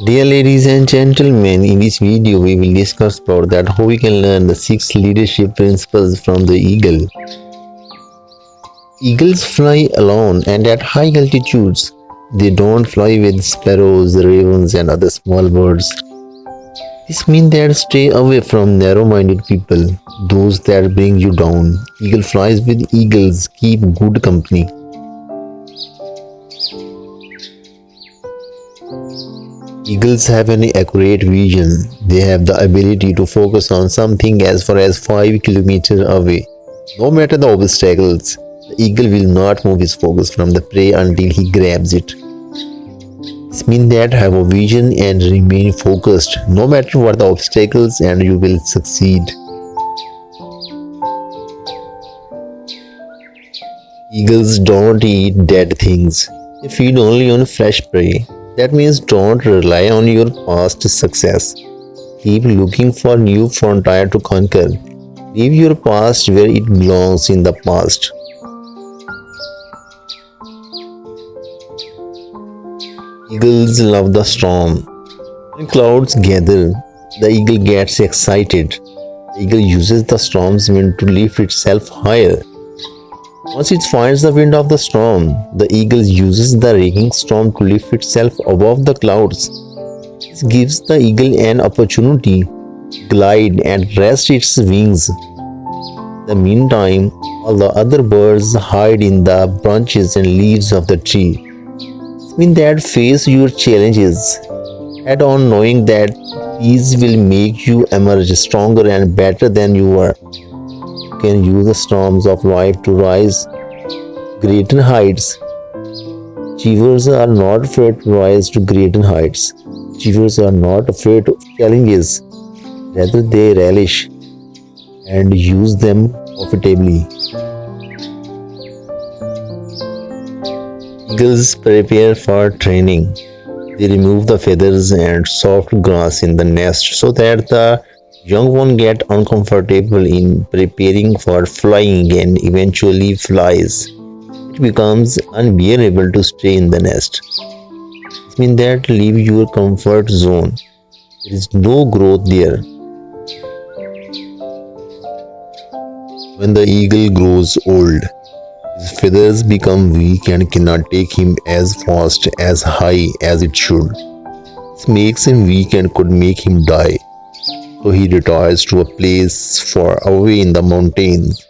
Dear ladies and gentlemen, in this video we will discuss about that how we can learn the 6 leadership principles from the eagle. Eagles fly alone and at high altitudes. They don't fly with sparrows, ravens and other small birds. This means that stay away from narrow-minded people, those that bring you down. Eagle flies with eagles, keep good company. Eagles have an accurate vision. They have the ability to focus on something as far as 5 kilometers away. No matter the obstacles, the eagle will not move his focus from the prey until he grabs it. This means that have a vision and remain focused no matter what the obstacles and you will succeed. Eagles don't eat dead things. They feed only on fresh prey. That means don't rely on your past success. Keep looking for new frontier to conquer. Leave your past where it belongs in the past. Eagles love the storm. When clouds gather, the eagle gets excited. The eagle uses the storm's wind to lift itself higher. Once it finds the wind of the storm, the eagle uses the raging storm to lift itself above the clouds. This gives the eagle an opportunity to glide and rest its wings. In the meantime, all the other birds hide in the branches and leaves of the tree. This means that face your challenges head on, knowing that these will make you emerge stronger and better than you were. You can use the storms of life to rise greater heights. Achievers are not afraid to rise to greater heights. Achievers are not afraid of challenges. Rather, they relish and use them profitably. Eagles prepare for training. They remove the feathers and soft grass in the nest so that the young one get uncomfortable in preparing for flying and eventually flies. It becomes unbearable to stay in the nest. This means that leave your comfort zone. There is no growth there. When the eagle grows old, his feathers become weak and cannot take him as fast as high as it should. This makes him weak and could make him die. So he retires to a place far away in the mountains.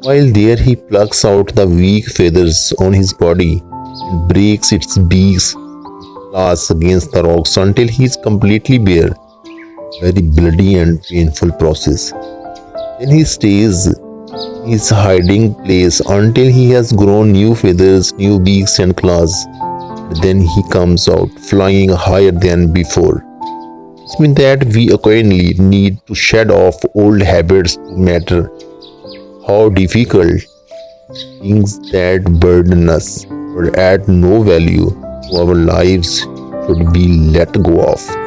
While there he plucks out the weak feathers on his body and breaks its beaks and claws against the rocks until he is completely bare. Very bloody and painful process. Then he stays in his hiding place until he has grown new feathers, new beaks and claws. Then he comes out flying higher than before. This means that we accordingly need to shed off old habits no matter how difficult. Things that burden us or add no value to our lives should be let go of.